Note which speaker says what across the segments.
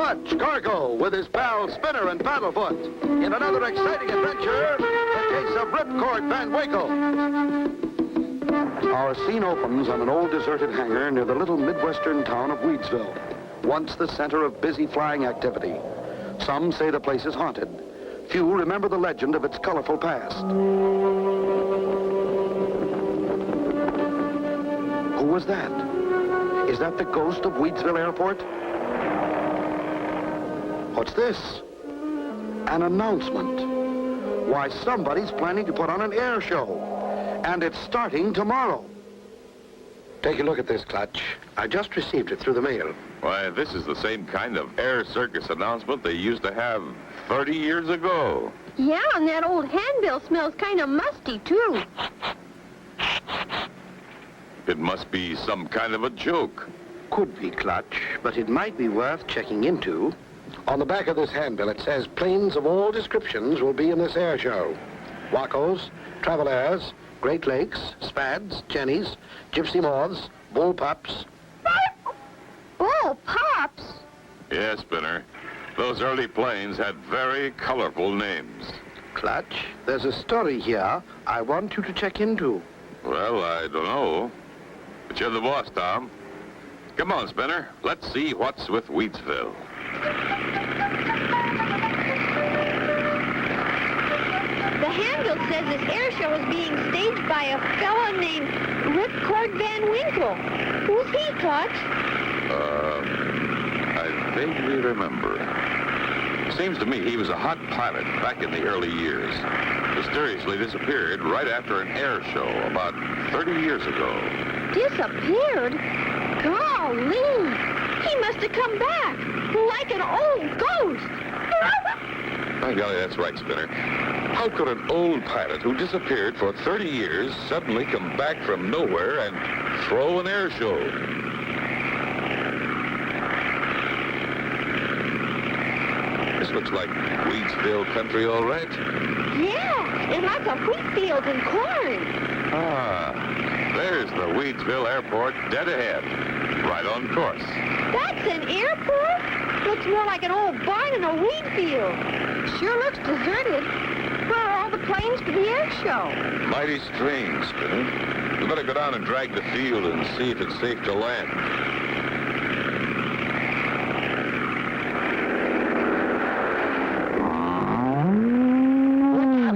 Speaker 1: Clutch Cargo with his pal Spinner and Paddlefoot in another exciting adventure, the case of Ripcord Van Winkle. Our scene opens on an old deserted hangar near the little Midwestern town of Weedsville, once the center of busy flying activity. Some say the place is haunted. Few remember the legend of its colorful past. Who was that? Is that the ghost of Weedsville Airport? What's this? An announcement. Why, somebody's planning to put on an air show. And it's starting tomorrow. Take a look at this, Clutch. I just received it through the mail.
Speaker 2: Why, this is the same kind of air circus announcement they used to have 30 years ago.
Speaker 3: Yeah, and that old handbill smells kind of musty, too.
Speaker 2: It must be some kind of a joke.
Speaker 1: Could be, Clutch, but it might be worth checking into. On the back of this handbill, it says planes of all descriptions will be in this air show. Wacos, Travel Airs, Great Lakes, Spads, Jennies, Gypsy Moths, Bull Pups.
Speaker 3: Oh, Pops!
Speaker 2: Yes, Spinner. Those early planes had very colorful names.
Speaker 1: Clutch, there's a story here I want you to check into.
Speaker 2: Well, I don't know. But you're the boss, Tom. Come on, Spinner. Let's see what's with Weedsville.
Speaker 3: The handbill says this air show is being staged by a fellow named Ripcord Van Winkle. Who's he, Clutch?
Speaker 2: I vaguely remember. Seems to me he was a hot pilot back in the early years. Mysteriously disappeared right after an air show about 30 years ago.
Speaker 3: Disappeared? Golly! He must have come back, like an old ghost.
Speaker 2: By golly, that's right, Spinner. How could an old pilot who disappeared for 30 years suddenly come back from nowhere and throw an air show? This looks like Weedsville country, all right.
Speaker 3: Yeah, and lots of wheat fields and corn.
Speaker 2: Ah, there's the Weedsville Airport dead ahead, right on course.
Speaker 3: That's an airport? Looks more like an old barn in a wheat field. Sure looks deserted. Where are all the planes for the air show?
Speaker 2: Mighty strange, Spinner. We better go down and drag the field and see if it's safe to land.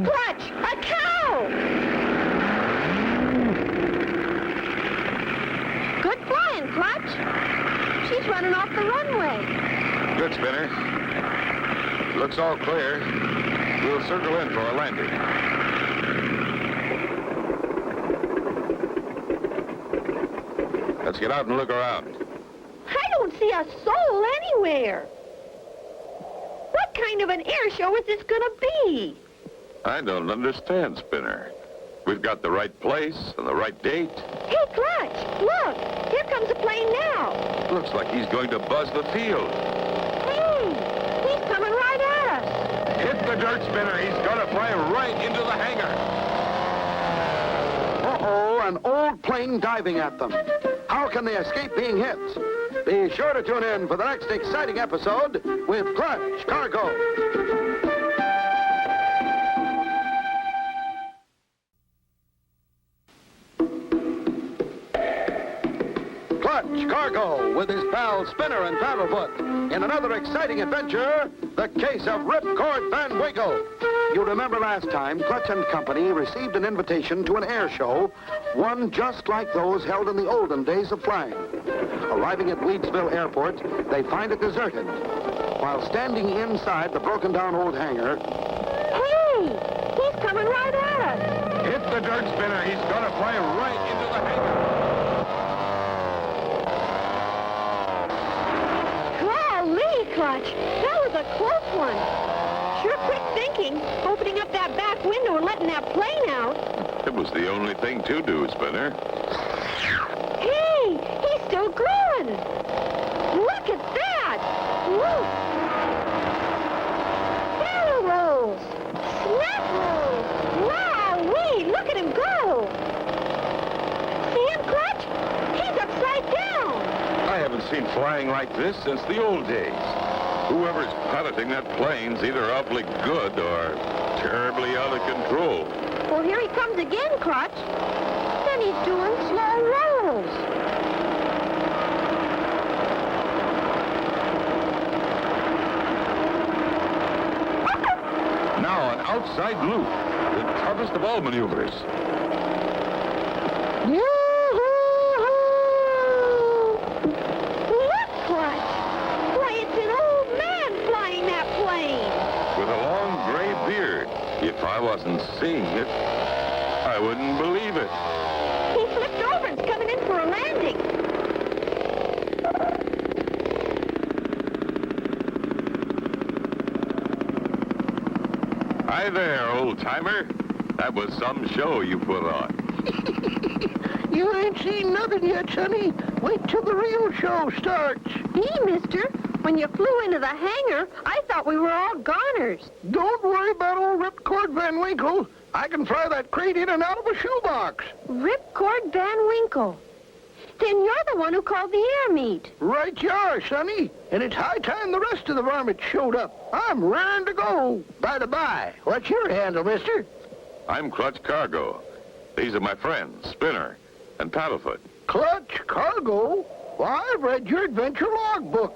Speaker 3: Clutch! A cow! Good flying, Clutch. She's running off the runway.
Speaker 2: Good, Spinner. Looks all clear. We'll circle in for a landing. Let's get out and look around.
Speaker 3: I don't see a soul anywhere. What kind of an air show is this going to be?
Speaker 2: I don't understand, Spinner. We've got the right place and the right date.
Speaker 3: Hey, Clutch, look. Here comes a plane now.
Speaker 2: Looks like he's going to buzz the field.
Speaker 3: Hey, he's coming right at us.
Speaker 2: Hit the dirt, Spinner. He's going to fly right into the hangar.
Speaker 1: Uh-oh, an old plane diving at them. How can they escape being hit? Be sure to tune in for the next exciting episode with Clutch Cargo. Clutch Cargo with his pal Spinner and Paddlefoot in another exciting adventure, the case of Ripcord Van Winkle. You remember last time, Clutch and Company received an invitation to an air show, one just like those held in the olden days of flying. Arriving at Weedsville Airport, they find it deserted. While standing inside the broken-down old hangar...
Speaker 3: Hey, he's coming right at us.
Speaker 2: Hit the dirt, Spinner. He's going to fly right into the hangar.
Speaker 3: Golly, Clutch, that was a close one. Sure quick thinking, opening up that back window and letting that plane out.
Speaker 2: It was the only thing to do, Spinner.
Speaker 3: Hey, he's still growing. Look at that. Woo. Barrel rolls. Snap rolls. Wowee, look at him go. See him, Clutch? He's upside down.
Speaker 2: I haven't seen flying like this since the old days. Whoever's piloting that plane's either awfully good or terribly out of control.
Speaker 3: Well, here he comes again, Clutch. Then he's doing slow rolls.
Speaker 2: Now an outside loop, the toughest of all maneuvers.
Speaker 3: Look, Clutch. Why, it's an old man flying that plane.
Speaker 2: With a long gray beard. If I wasn't seeing it, I wouldn't believe it.
Speaker 3: He flipped over and's coming in for a landing.
Speaker 2: Hi there, old-timer. That was some show you put on.
Speaker 4: You ain't seen nothing yet, Sonny. Wait till the real show starts.
Speaker 3: Gee, mister, when you flew into the hangar, I thought we were all goners.
Speaker 4: Don't worry about old Ripcord Van Winkle. I can fly that crate in and out of a shoebox.
Speaker 3: Ripcord Van Winkle. Then you're the one who called the air meet.
Speaker 4: Right you are, Sonny. And it's high time the rest of the varmints showed up. I'm raring to go. By the by, what's your handle, mister?
Speaker 2: I'm Clutch Cargo. These are my friends, Spinner and Paddlefoot.
Speaker 4: Clutch Cargo? Why, I've read your adventure logbook.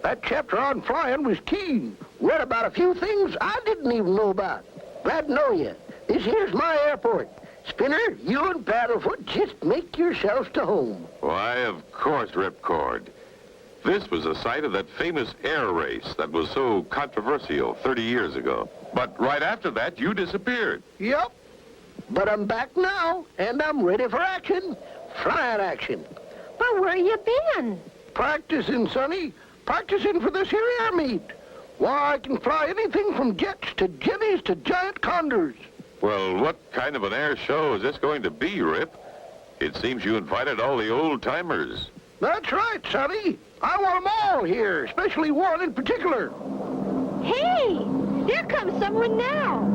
Speaker 4: That chapter on flying was keen. Read about a few things I didn't even know about. Glad to know you. This here's my airport. Spinner, you and Paddlefoot just make yourselves to home.
Speaker 2: Why, of course, Ripcord. This was the site of that famous air race that was so controversial 30 years ago. But right after that, you disappeared.
Speaker 4: Yep. But I'm back now, and I'm ready for action. Flying action.
Speaker 3: But where you been?
Speaker 4: Practicing, Sonny. Practicing for this here air meet. Why, I can fly anything from jets to jetties to giant condors.
Speaker 2: Well, what kind of an air show is this going to be, Rip? It seems you invited all the old-timers.
Speaker 4: That's right, Sonny. I want 'em all here, especially one in particular.
Speaker 3: Hey, there comes someone now.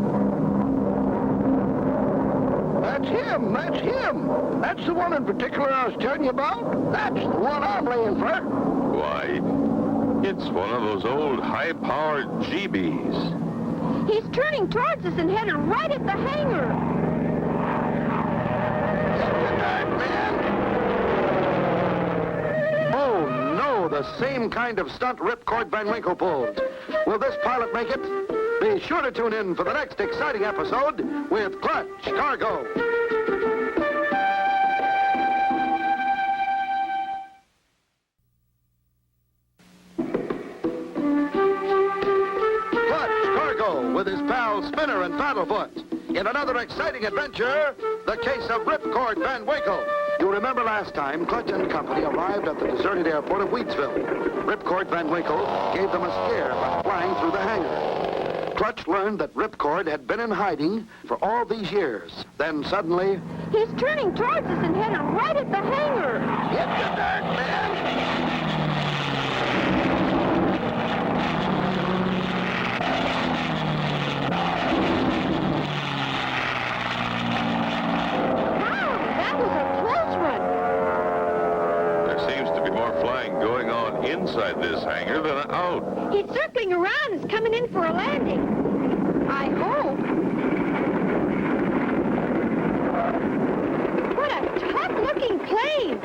Speaker 4: That's him. That's him. That's the one in particular I was telling you about. That's the one I'm laying for.
Speaker 2: Why, it's one of those old high-powered GBs.
Speaker 3: He's turning towards us and headed right at the hangar.
Speaker 1: Oh, no, the same kind of stunt Ripcord Van Winkle pulled. Will this pilot make it? Be sure to tune in for the next exciting episode with Clutch Cargo. With his pals Spinner and Paddlefoot. In another exciting adventure, the case of Ripcord Van Winkle. You remember last time, Clutch and company arrived at the deserted airport of Wheatsville. Ripcord Van Winkle gave them a scare by flying through the hangar. Clutch learned that Ripcord had been in hiding for all these years. Then suddenly...
Speaker 3: He's turning towards us and headed right at the hangar.
Speaker 4: Get the dark man.
Speaker 2: Going on inside this hangar than out.
Speaker 3: He's circling around and is coming in for a landing. I hope. What a tough-looking plane.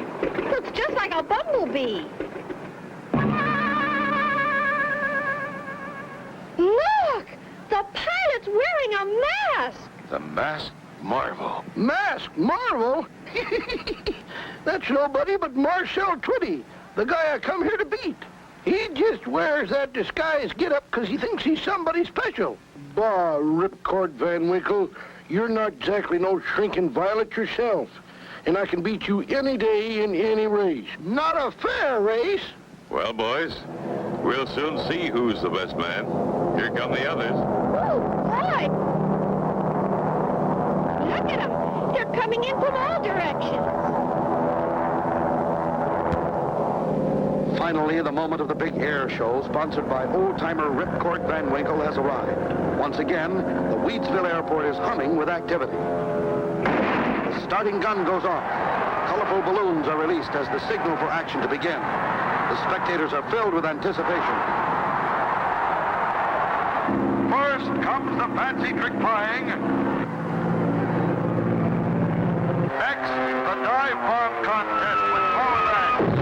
Speaker 3: Looks just like a bumblebee. Look! The pilot's wearing a mask.
Speaker 2: The masked marvel.
Speaker 4: Masked marvel? That's nobody but Marcel Twitty, the guy I come here to beat. He just wears that disguise get-up because he thinks he's somebody special. Bah, Ripcord Van Winkle, you're not exactly no shrinking violet yourself. And I can beat you any day in any race. Not a fair race.
Speaker 2: Well, boys, we'll soon see who's the best man. Here come the others.
Speaker 3: Oh, boy! Look at them. They're coming in from all directions.
Speaker 1: Finally, the moment of the big air show, sponsored by old-timer Ripcord Van Winkle, has arrived. Once again, the Wheatsville airport is humming with activity. The starting gun goes off. Colorful balloons are released as the signal for action to begin. The spectators are filled with anticipation. First comes the fancy trick flying. Next, the dive bomb contest with power bags.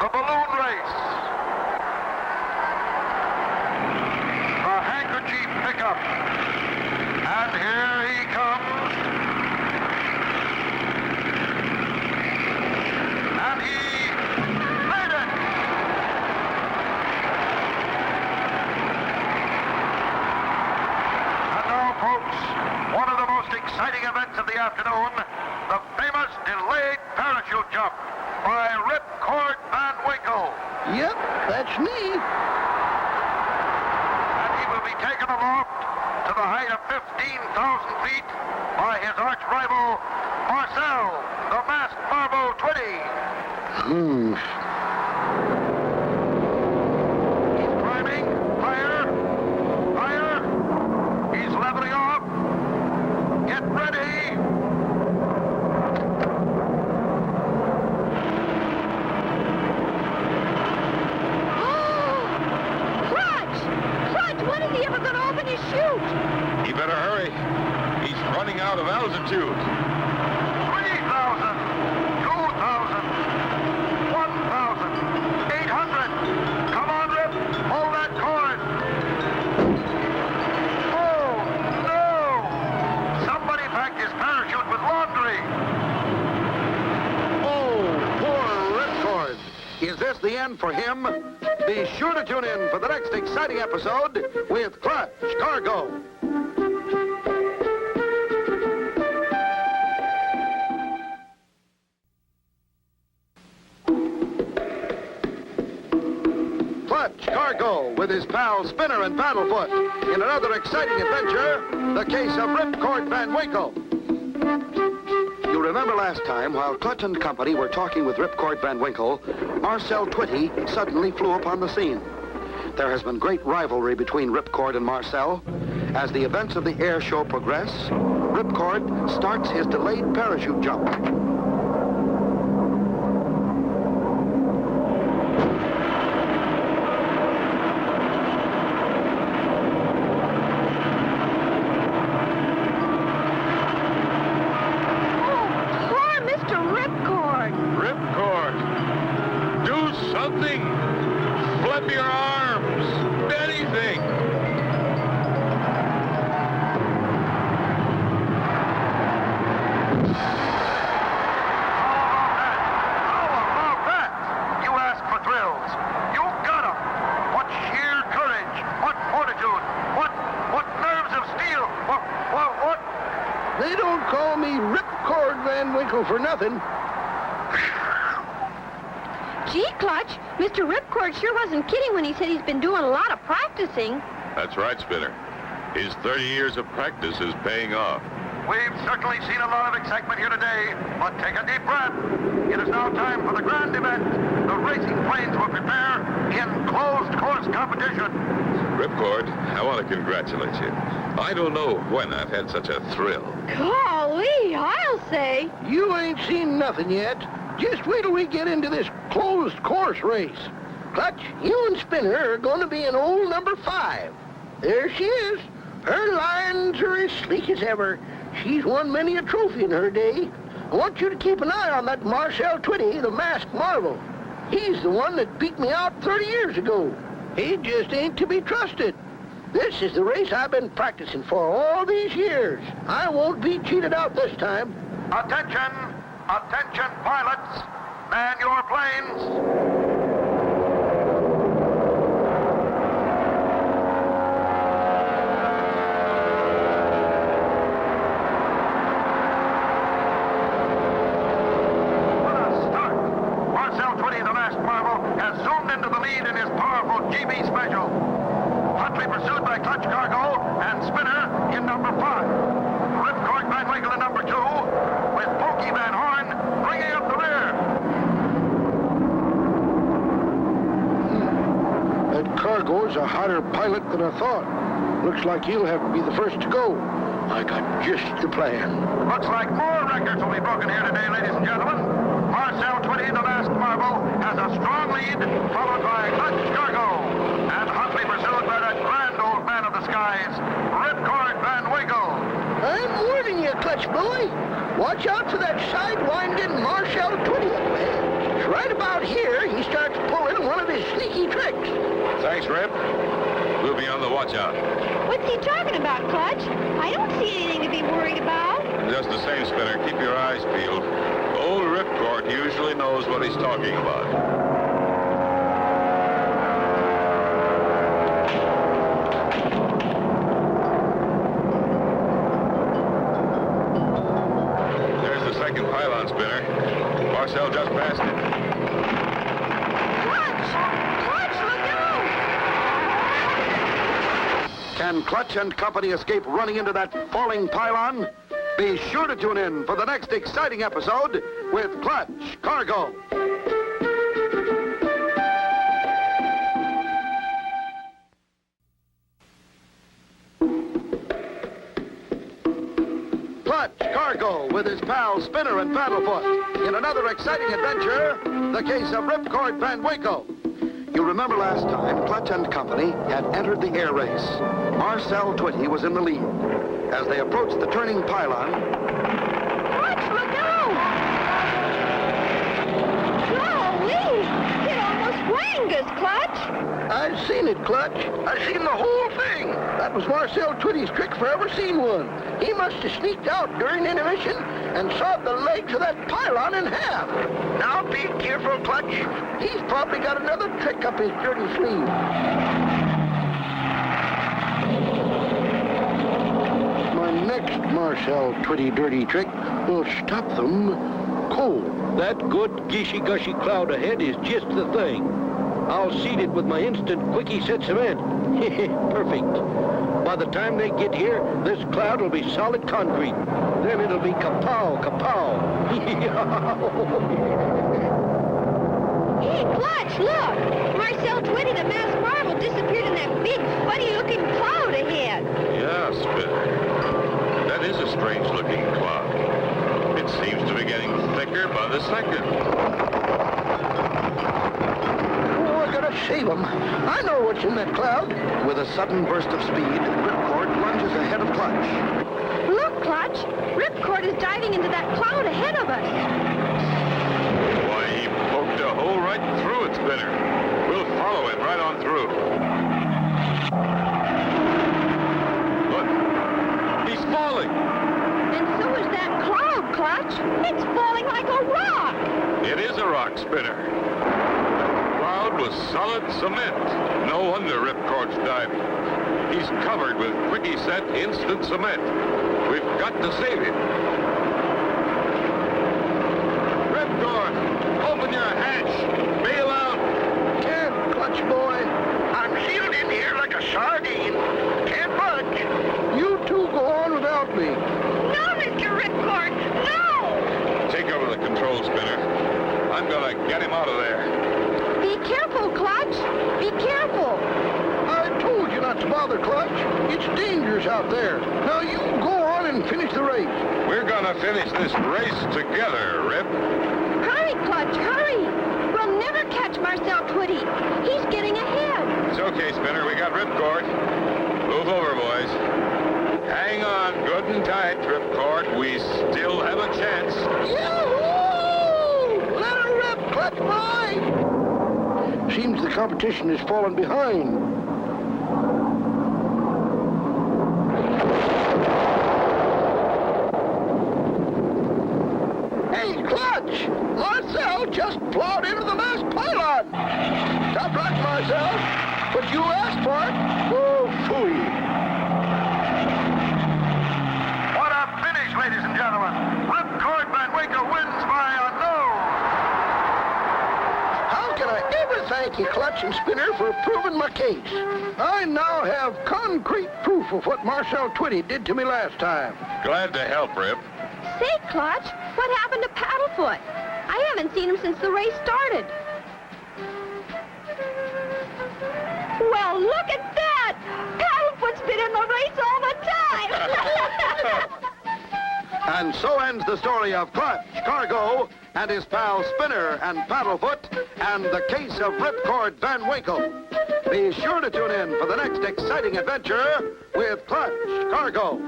Speaker 1: The balloon race. The handkerchief pickup. And here he comes. And he made it. And now, folks, one of the most exciting events of the afternoon, the famous delayed parachute jump by Ripcord Van Winkle.
Speaker 4: Yep, that's me.
Speaker 1: And he will be taken aloft to the height of 15,000 feet by his arch rival, Marcel, the masked marble Twitty. He's climbing. Higher. Higher. He's leveling off. Get ready.
Speaker 3: Clutch, when is he ever going to open his chute?
Speaker 2: He better hurry. He's running out of altitude.
Speaker 1: 3,000, 2,000, 1,000, 800. Come on, Rip. Hold that cord. Oh, no. Somebody packed his parachute with laundry.
Speaker 4: Oh,
Speaker 1: Poor Ripcord. Is this the end for him? Be sure to tune in for the next exciting episode with Clutch Cargo. Clutch Cargo with his pal Spinner and Paddlefoot in another exciting adventure, the case of Ripcord Van Winkle. You remember last time, while Clutch and company were talking with Ripcord Van Winkle, Marcel Twitty suddenly flew upon the scene. There has been great rivalry between Ripcord and Marcel. As the events of the air show progress, Ripcord starts his delayed parachute jump.
Speaker 2: Ripcord, do something. Flip your arms. Anything.
Speaker 1: How about that? You asked for thrills. You got 'em. What sheer courage. What fortitude. What nerves of steel. What?
Speaker 4: they don't call me Ripcord Van Winkle for nothing.
Speaker 3: Gee, Clutch, Mr. Ripcord sure wasn't kidding when he said he's been doing a lot of practicing.
Speaker 2: That's right, Spinner. His 30 years of practice is paying off.
Speaker 1: We've certainly seen a lot of excitement here today, but take a deep breath. It is now time for the grand event. The racing planes will prepare in closed course competition.
Speaker 2: Ripcord, I want to congratulate you. I don't know when I've had such a thrill.
Speaker 3: Golly, I'll say.
Speaker 4: You ain't seen nothing yet. Just wait till we get into this closed course race. Clutch, you and Spinner are going to be in old number 5. There she is. Her lines are as sleek as ever. She's won many a trophy in her day. I want you to keep an eye on that Marcel Twitty, the masked marvel. He's the one that beat me out 30 years ago. He just ain't to be trusted. This is the race I've been practicing for all these years. I won't be cheated out this time.
Speaker 1: Attention, pilots. Man your planes. Into the lead in his powerful GB Special. Hotly pursued by Clutch Cargo and Spinner in number 5. Ripcord Van Winkle in number 2, with Pokey Van Horn bringing up the rear.
Speaker 4: That Cargo's a hotter pilot than I thought. Looks like he'll have to be the first to go. I got just the plan.
Speaker 1: Looks like more records will be broken here today, ladies and gentlemen. Marcel Twitty, the masked marvel, has a strong lead, followed by Clutch Cargo and
Speaker 4: watch out for that sidewinding Marshall Twitty up ahead. It's right about here he starts pulling one of his sneaky tricks.
Speaker 2: Thanks, Rip. We'll be on the watch out.
Speaker 3: What's he talking about, Clutch? I don't see anything to be worried about.
Speaker 2: Just the same, Spinner, keep your eyes peeled. Old Ripcord usually knows what he's talking about. Pylon, Spinner. Marcel just passed it.
Speaker 3: Clutch! Clutch, look out!
Speaker 1: Can Clutch and company escape running into that falling pylon? Be sure to tune in for the next exciting episode with Clutch Cargo. Clutch Cargo with his pals Spinner and Paddlefoot in another exciting adventure, the case of Ripcord Van Winkle. You remember last time Clutch and company had entered the air race. Marcel Twitty was in the lead. As they approached the turning pylon...
Speaker 3: Clutch, look out! Golly! It almost wanged us, Clutch!
Speaker 4: I've seen it, Clutch. I've seen the whole thing. That was Marcel Twitty's trick if I ever seen one. He must have sneaked out during intermission and sawed the legs of that pylon in half. Now be careful, Clutch. He's probably got another trick up his dirty sleeve. My next Marcel Twitty dirty trick will stop them cold.
Speaker 5: That good gishy-gushy cloud ahead is just the thing. I'll seed it with my instant quickie set cement. Perfect. By the time they get here, this cloud will be solid concrete. Then it'll be kapow, kapow.
Speaker 3: Hey, Clutch, look! Marcel Twitty, the masked marvel, disappeared in that big, funny-looking cloud ahead.
Speaker 2: Yeah, Spinner. That is a strange-looking cloud. It seems to be getting thicker by the second.
Speaker 4: Save him. I know what's in that cloud.
Speaker 1: With a sudden burst of speed, Ripcord lunges ahead of Clutch.
Speaker 3: Look, Clutch! Ripcord is diving into that cloud ahead of us.
Speaker 2: Why, he poked a hole right through it, Spinner. We'll follow him right on through. Look, he's falling.
Speaker 3: And so is that cloud, Clutch. It's falling like a rock.
Speaker 2: It is a rock, Spinner. Was solid cement. No wonder Ripcord's diving. He's covered with quickie set instant cement. We've got to save him. Ripcord, open your hatch. Bail out.
Speaker 4: Can't, Clutch boy. I'm sealed in here like a sardine. Can't budge. You two go on without me.
Speaker 3: No, Mr. Ripcord, no!
Speaker 2: Take over the control, Spinner. I'm gonna get him out of there.
Speaker 3: Be careful, Clutch. Be careful.
Speaker 4: I told you not to bother, Clutch. It's dangerous out there. Now you go on and finish the race.
Speaker 2: We're gonna finish this race together, Rip.
Speaker 3: Hurry, Clutch, hurry. We'll never catch Marcel Twitty. He's getting ahead.
Speaker 2: It's okay, Spinner. We got Ripcord. Move over, boys. Hang on good and tight, Ripcord. We still have a chance.
Speaker 4: Yahoo! Let her rip, Clutch boy! Seems the competition has fallen behind. Hey, Clutch! Marcel just plowed into the last pylon. Stop right, Marcel. But you asked for it. Oh, phooey.
Speaker 1: What a finish, ladies and gentlemen. Ripcord Van Winkle wins by a no.
Speaker 4: How can I ever thank you, Clutch and Spinner, for proving my case? I now have concrete proof of what Marcel Twitty did to me last time.
Speaker 2: Glad to help, Rip.
Speaker 3: Say, Clutch, what happened to Paddlefoot? I haven't seen him since the race started. Well, look at that! Paddlefoot's been in the race all the time!
Speaker 1: And so ends the story of Clutch Cargo and his pals Spinner and Paddlefoot and the case of Ripcord Van Winkle. Be sure to tune in for the next exciting adventure with Clutch Cargo.